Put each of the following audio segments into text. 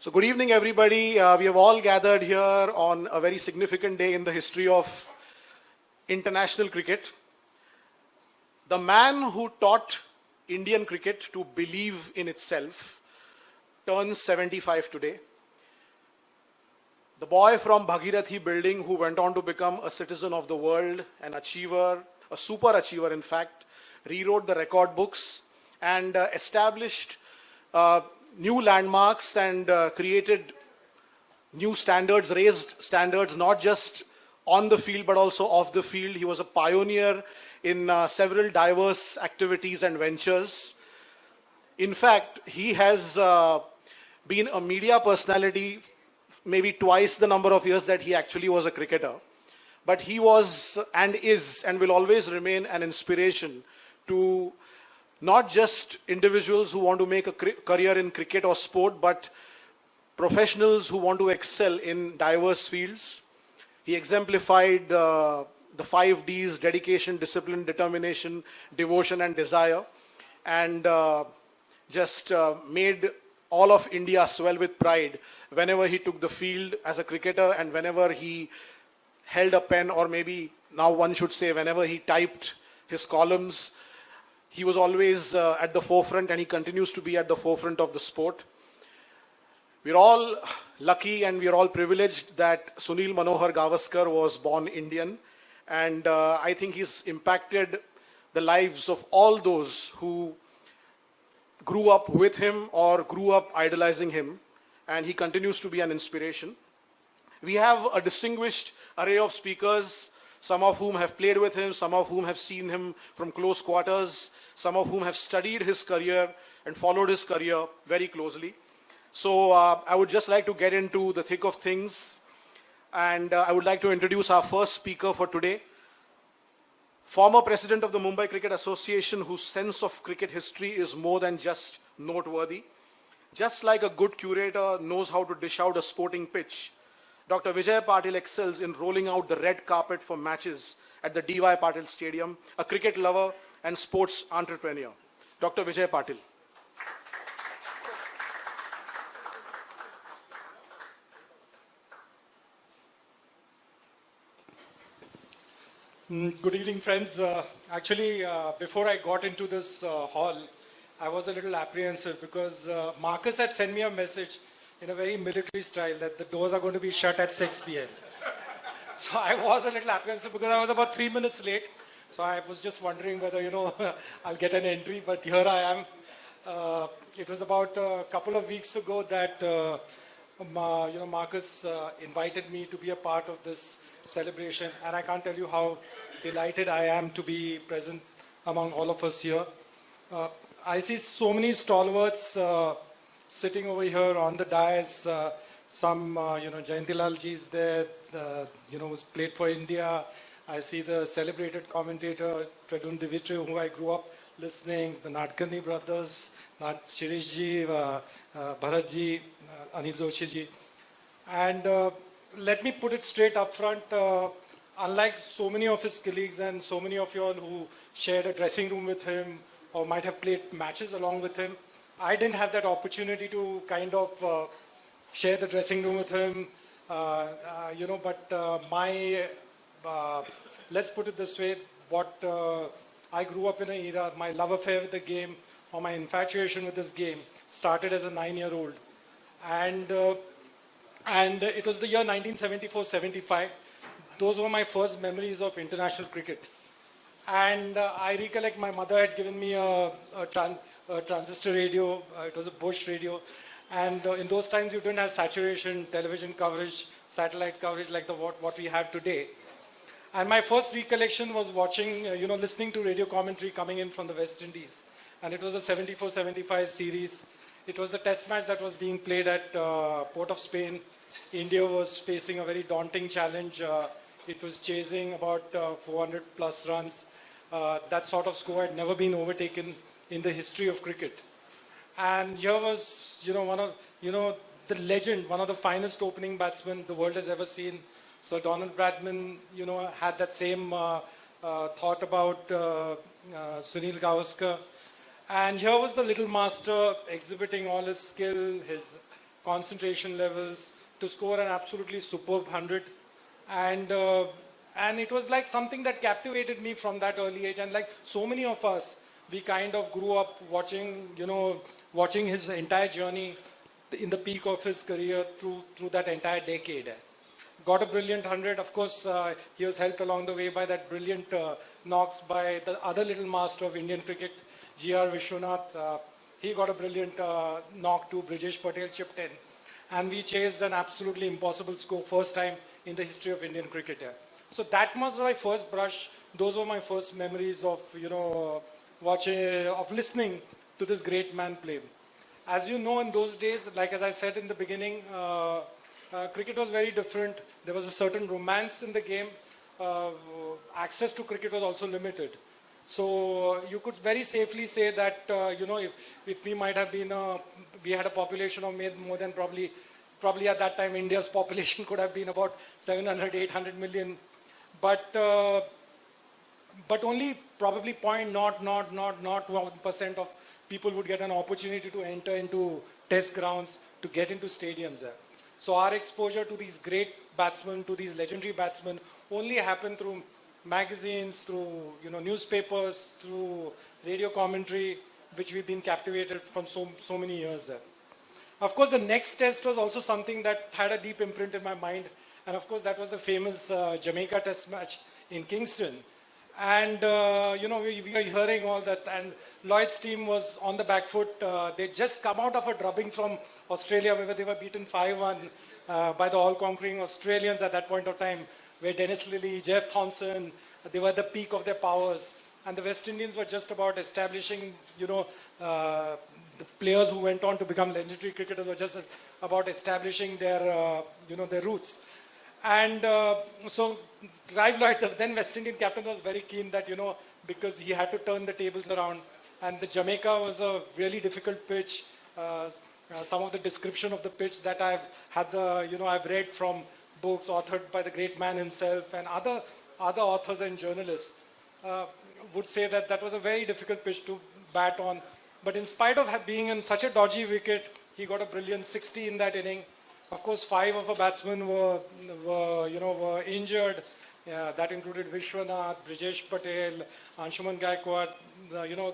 So good evening, everybody. We have all gathered here on a very significant day in the history of international cricket. The man who taught Indian cricket to believe in itself turns 75 today. The boy from Bhagirathi building who went on to become a citizen of the world, an achiever, a super achiever in fact, rewrote the record books and established new landmarks and created new standards, raised standards, not just on the field but also off the field. He was a pioneer in several diverse activities and ventures. In fact, he has been a media personality maybe twice the number of years that he actually was a cricketer. But he was and is and will always remain an inspiration to not just individuals who want to make a career in cricket or sport, but professionals who want to excel in diverse fields. He exemplified the 5 Ds: dedication, discipline, determination, devotion, and desire, and just made all of India swell with pride whenever he took the field as a cricketer and whenever he held a pen, or maybe now one should say whenever he typed his columns. He was always at the forefront, and he continues to be at the forefront of the sport. We're all lucky and we're all privileged that Sunil Manohar Gavaskar was born Indian. And I think he's impacted the lives of all those who grew up with him or grew up idolizing him. And he continues to be an inspiration. We have a distinguished array of speakers, some of whom have played with him, some of whom have seen him from close quarters, some of whom have studied his career and followed his career very closely. So I would just like to get into the thick of things, and I would like to introduce our first speaker for today, former president of the Mumbai Cricket Association, whose sense of cricket history is more than just noteworthy. Just like a good curator knows how to dish out a sporting pitch, Dr. Vijay Patil excels in rolling out the red carpet for matches at the Vijay Patil Stadium, a cricket lover and sports entrepreneur. Dr. Vijay Patil. Good evening, friends. Actually, before I got into this hall, I was a little apprehensive because Marcus had sent me a message in a very military style that the doors are going to be shut at 6 p.m. So I was a little apprehensive because I was about 3 minutes late. So I was just wondering whether, I'll get an entry, but here I am. It was about a couple of weeks ago that, Marcus invited me to be a part of this celebration. And I can't tell you how delighted I am to be present among all of us here. I see so many stalwarts sitting over here on the dais. Some, Jayantilal ji is there, who's played for India. I see the celebrated commentator Fredun, deVitre, who I grew up listening, the Nadkarni brothers, Shirish ji, Bharat ji, Anil Joshi ji. And let me put it straight up front, unlike so many of his colleagues and so many of you all who shared a dressing room with him or might have played matches along with him, I didn't have that opportunity to kind of share the dressing room with him, let's put it this way, I grew up in an era, my love affair with the game, or my infatuation with this game, started as a 9-year-old. And it was the year 1974-75. Those were my first memories of international cricket. And I recollect my mother had given me a transistor radio. It was a Bush radio. And in those times, you didn't have saturation, television coverage, satellite coverage like what we have today. And my first recollection was watching, listening to radio commentary coming in from the West Indies. And it was a 74-75 series. It was the test match that was being played at Port of Spain. India was facing a very daunting challenge. It was chasing about 400 plus runs. That sort of score had never been overtaken in the history of cricket. And here was, the legend, one of the finest opening batsmen the world has ever seen. So Donald Bradman, had that same thought about Sunil Gavaskar. And here was the little master exhibiting all his skill, his concentration levels, to score an absolutely superb 100. And it was like something that captivated me from that early age. And like so many of us, we kind of grew up watching his entire journey in the peak of his career through that entire decade. Got a brilliant 100. Of course, he was helped along the way by that brilliant knocks by the other little master of Indian cricket, G.R. Vishwanath. He got a brilliant knock to Brijesh Patel, chipped in. And we chased an absolutely impossible score, first time in the history of Indian cricket. So that was my first brush. Those were my first memories of, listening to this great man play. As you know, in those days, like as I said in the beginning, cricket was very different. There was a certain romance in the game. Access to cricket was also limited. So you could very safely say that, if we might have been, we had a population of more than probably at that time, India's population could have been about 700, 800 million. But only probably 0.001% of people would get an opportunity to enter into test grounds, to get into stadiums there. So our exposure to these great batsmen, to these legendary batsmen, only happened through magazines, through newspapers, through radio commentary, which we've been captivated from so many years there. Of course, the next test was also something that had a deep imprint in my mind. And of course, that was the famous Jamaica test match in Kingston. And, we were hearing all that. And Lloyd's team was on the back foot. They'd just come out of a drubbing from Australia, where they were beaten 5-1 by the all-conquering Australians at that point of time, where Dennis Lillee, Jeff Thompson, they were at the peak of their powers. And the West Indians were just about establishing, the players who went on to become legendary cricketers were just about establishing their roots. And so Clive Lloyd, the then West Indian captain, was very keen that, because he had to turn the tables around. And the Jamaica was a really difficult pitch. Some of the description of the pitch that I've read from books authored by the great man himself and other authors and journalists would say that was a very difficult pitch to bat on. But in spite of being in such a dodgy wicket, he got a brilliant 60 in that inning. Of course, 5 of our batsmen were injured. That included Vishwanath, Brijesh Patel, Anshuman Gaikwad.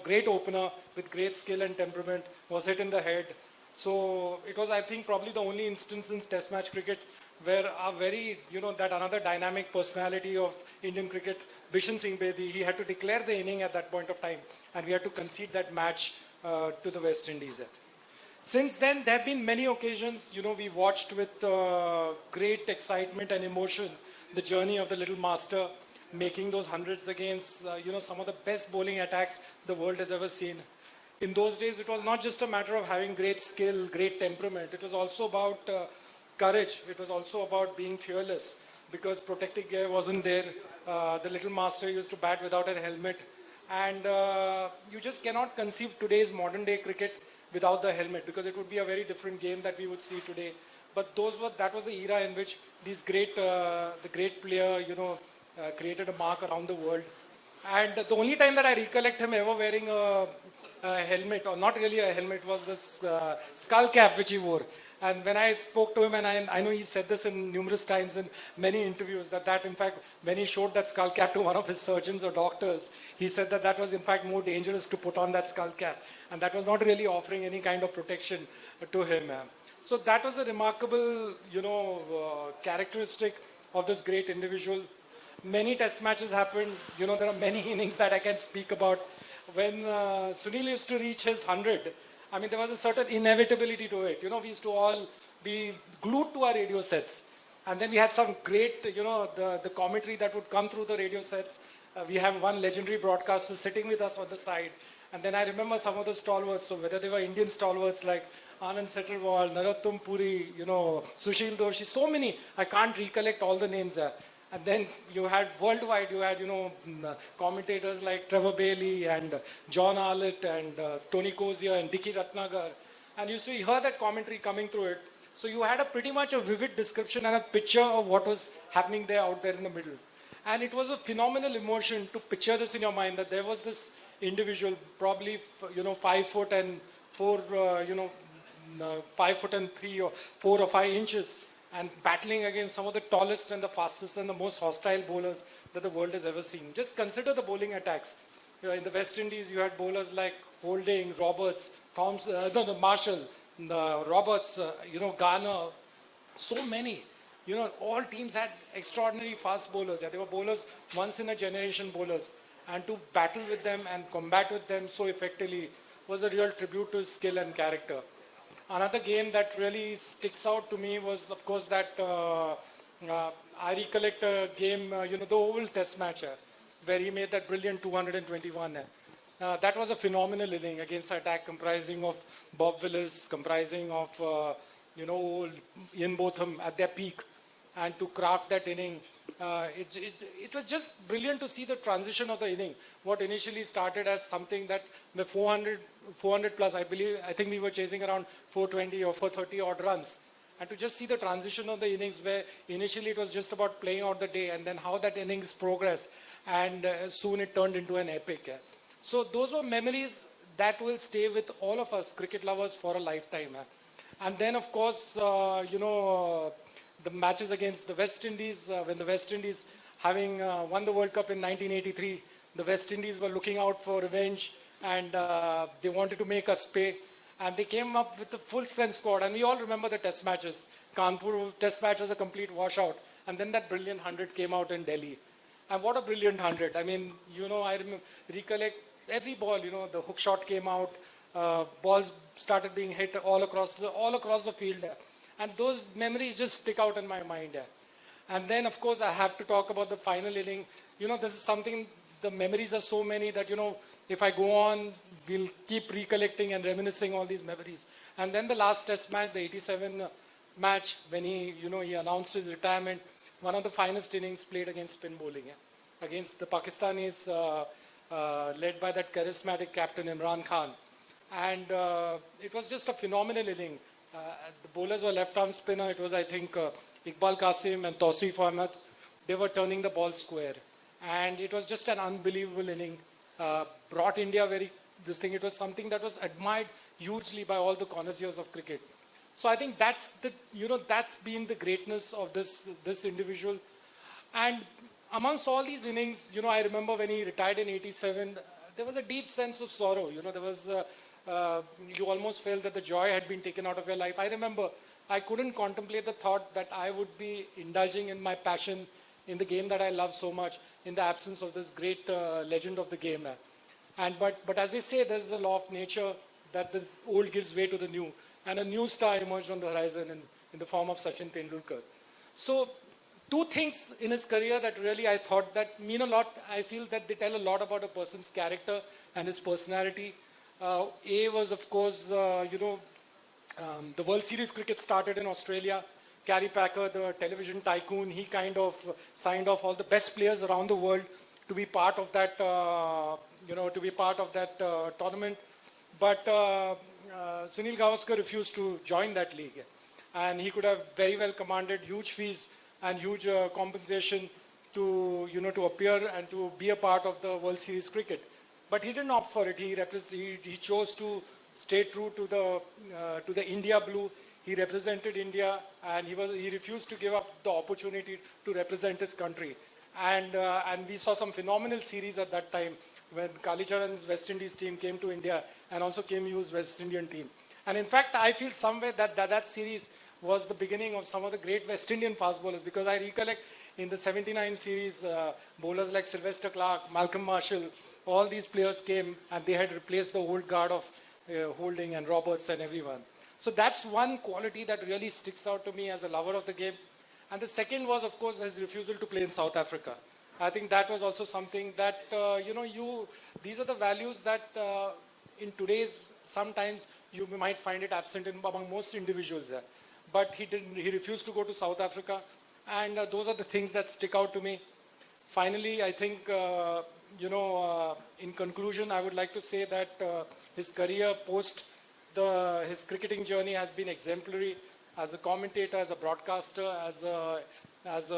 Great opener with great skill and temperament was hit in the head. So it was, I think, probably the only instance in Test match cricket where a very, that another dynamic personality of Indian cricket, Bishan Singh Bedi, he had to declare the inning at that point of time, and we had to concede that match to the West Indies. Since then, there have been many occasions, we watched with great excitement and emotion the journey of the little master, making those hundreds against, some of the best bowling attacks the world has ever seen. In those days, it was not just a matter of having great skill, great temperament. It was also about courage. It was also about being fearless, because protective gear wasn't there. The little master used to bat without a helmet. And you just cannot conceive today's modern day cricket without the helmet, because it would be a very different game that we would see today. But that was the era in which the great player, created a mark around the world. And the only time that I recollect him ever wearing a helmet, or not really a helmet, was this skull cap which he wore. And when I spoke to him, and I know he said this in numerous times in many interviews, that in fact, when he showed that skull cap to one of his surgeons or doctors, he said that was in fact more dangerous to put on that skull cap. And that was not really offering any kind of protection to him. So that was a remarkable, characteristic of this great individual. Many test matches happened. There are many innings that I can speak about. When Sunil used to reach his 100, I mean, there was a certain inevitability to it. We used to all be glued to our radio sets. And then we had some great, the commentary that would come through the radio sets. We have one legendary broadcaster sitting with us on the side. And then I remember some of the stalwarts, so whether they were Indian stalwarts like Anand Settlewal, Narottam Puri, Sushil Doshi, so many, I can't recollect all the names there. And then you had worldwide, commentators like Trevor Bailey and John Arlott and Tony Cozier and Dicky Ratnagar. And you used to hear that commentary coming through it. So you had pretty much a vivid description and a picture of what was happening there out there in the middle. And it was a phenomenal emotion to picture this in your mind, that there was this individual, probably 5 foot and 4, 5'3" or 4 or 5 inches and battling against some of the tallest and the fastest and the most hostile bowlers that the world has ever seen. Just consider the bowling attacks. In the West Indies, you had bowlers like Holding, Roberts, Marshall, Roberts, Garner, so many. All teams had extraordinary fast bowlers. They were bowlers, once in a generation bowlers. And to battle with them and combat with them so effectively was a real tribute to his skill and character. Another game that really sticks out to me was, of course, that I recollect a game, the Oval Test match, where he made that brilliant 221. That was a phenomenal inning against an attack comprising of Bob Willis, comprising of, Ian Botham at their peak. And to craft that inning, it was just brilliant to see the transition of the inning. What initially started as something that the 400 plus, I think we were chasing around 420 or 430 odd runs. And to just see the transition of the innings where initially it was just about playing out the day and then how that innings progressed and soon it turned into an epic. So those were memories that will stay with all of us cricket lovers for a lifetime. And then of course, the matches against the West Indies, when the West Indies, having won the World Cup in 1983, the West Indies were looking out for revenge and they wanted to make us pay. And they came up with a full-strength squad. And we all remember the test matches. Kanpur test match was a complete washout. And then that brilliant 100 came out in Delhi. And what a brilliant 100. I mean, I recollect every ball, the hook shot came out, balls started being hit all across the field. And those memories just stick out in my mind. And then, of course, I have to talk about the final inning. This is something, the memories are so many that, if I go on, we'll keep recollecting and reminiscing all these memories. And then the last test match, the 87 match, when he announced his retirement, one of the finest innings played against spin bowling. Against the Pakistanis, led by that charismatic captain Imran Khan. And it was just a phenomenal inning. The bowlers were left-arm spinner. It was, I think, Iqbal Qasim and Tawseef Ahmed. They were turning the ball square. And it was just an unbelievable inning. Brought India it was something that was admired hugely by all the connoisseurs of cricket. So I think that's been the greatness of this individual. And amongst all these innings, I remember when he retired in 87, there was a deep sense of sorrow. There was... you almost felt that the joy had been taken out of your life. I remember I couldn't contemplate the thought that I would be indulging in my passion in the game that I love so much in the absence of this great legend of the game. But as they say, there's a law of nature that the old gives way to the new. And a new star emerged on the horizon in the form of Sachin Tendulkar. So two things in his career that really I thought that mean a lot. I feel that they tell a lot about a person's character and his personality. A was, of course, the World Series cricket started in Australia. Gary Packer, the television tycoon, he kind of signed off all the best players around the world to be part of that, tournament. But Sunil Gavaskar refused to join that league. And he could have very well commanded huge fees and huge compensation to appear and to be a part of the World Series cricket. But he didn't opt for it. He chose to stay true to the India blue. He represented India, and he refused to give up the opportunity to represent his country. And we saw some phenomenal series at that time when Kalicharan's West Indies team came to India and also came to use West Indian team. And in fact, I feel somewhere that series was the beginning of some of the great West Indian fast bowlers, because I recollect in the 79 series, bowlers like Sylvester Clarke, Malcolm Marshall, all these players came and they had replaced the old guard of Holding and Roberts and everyone. So that's one quality that really sticks out to me as a lover of the game. And the second was, of course, his refusal to play in South Africa. I think that was also something that, these are the values that in today's, sometimes you might find it absent among most individuals. But he refused to go to South Africa. And those are the things that stick out to me. Finally, I think, in conclusion, I would like to say that his career post his cricketing journey has been exemplary as a commentator, as a broadcaster, as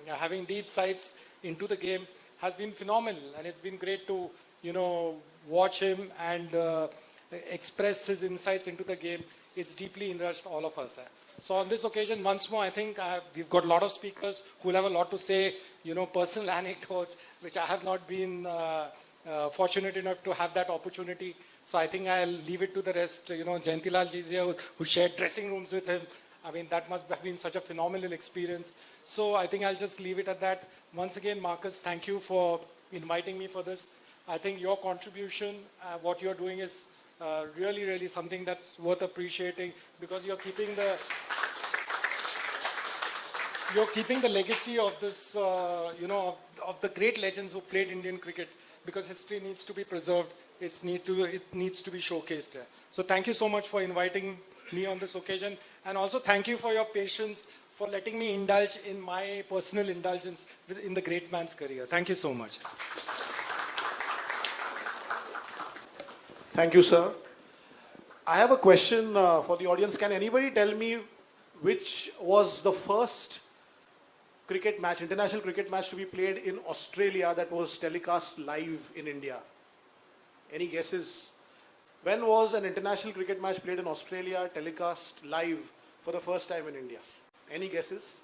having deep sights into the game has been phenomenal. And it's been great to, watch him and express his insights into the game. It's deeply enriched all of us. So on this occasion, once more, I think we've got a lot of speakers who will have a lot to say, personal anecdotes, which I have not been fortunate enough to have that opportunity. So I think I'll leave it to the rest. Jayantilal ji is here, who shared dressing rooms with him. I mean, that must have been such a phenomenal experience. So I think I'll just leave it at that. Once again, Marcus, thank you for inviting me for this. I think your contribution, what you're doing is really, really something that's worth appreciating, because you're keeping the legacy of this, of the great legends who played Indian cricket, because history needs to be preserved. It needs to be showcased there. So thank you so much for inviting me on this occasion. And also thank you for your patience, for letting me indulge in my personal indulgence in the great man's career. Thank you so much. Thank you, sir. I have a question for the audience. Can anybody tell me which was the first cricket match, international cricket match to be played in Australia that was telecast live in India? Any guesses? When was an international cricket match played in Australia telecast live for the first time in India? Any guesses?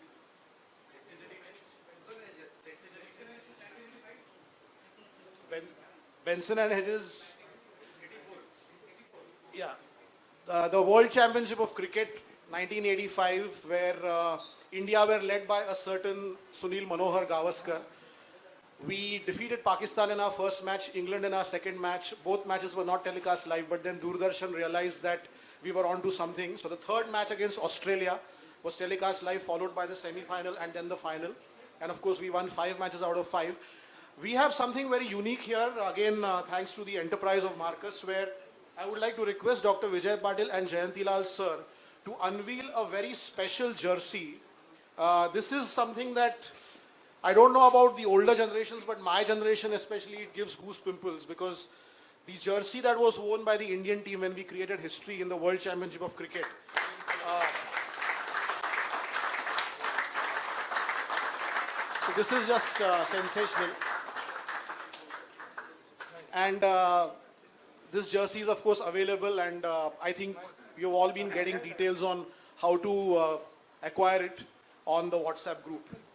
Benson and Hedges. Yeah. The World Championship of Cricket 1985, where India were led by a certain Sunil Gavaskar. We defeated Pakistan in our first match, England in our second match. Both matches were not telecast live, but then Doordarshan realized that we were onto something. So the third match against Australia was telecast live, followed by the semi-final and then the final. And of course, we won 5 matches out of 5. We have something very unique here, again, thanks to the enterprise of Marcus, where I would like to request Dr. Vijay Patil and Jayantilal sir to unveil a very special jersey. This is something that I don't know about the older generations, but my generation especially, it gives goose pimples, because the jersey that was worn by the Indian team when we created history in the World Championship of Cricket. So this is just sensational. And this jersey is of course available, and I think you've all been getting details on how to acquire it on the WhatsApp group.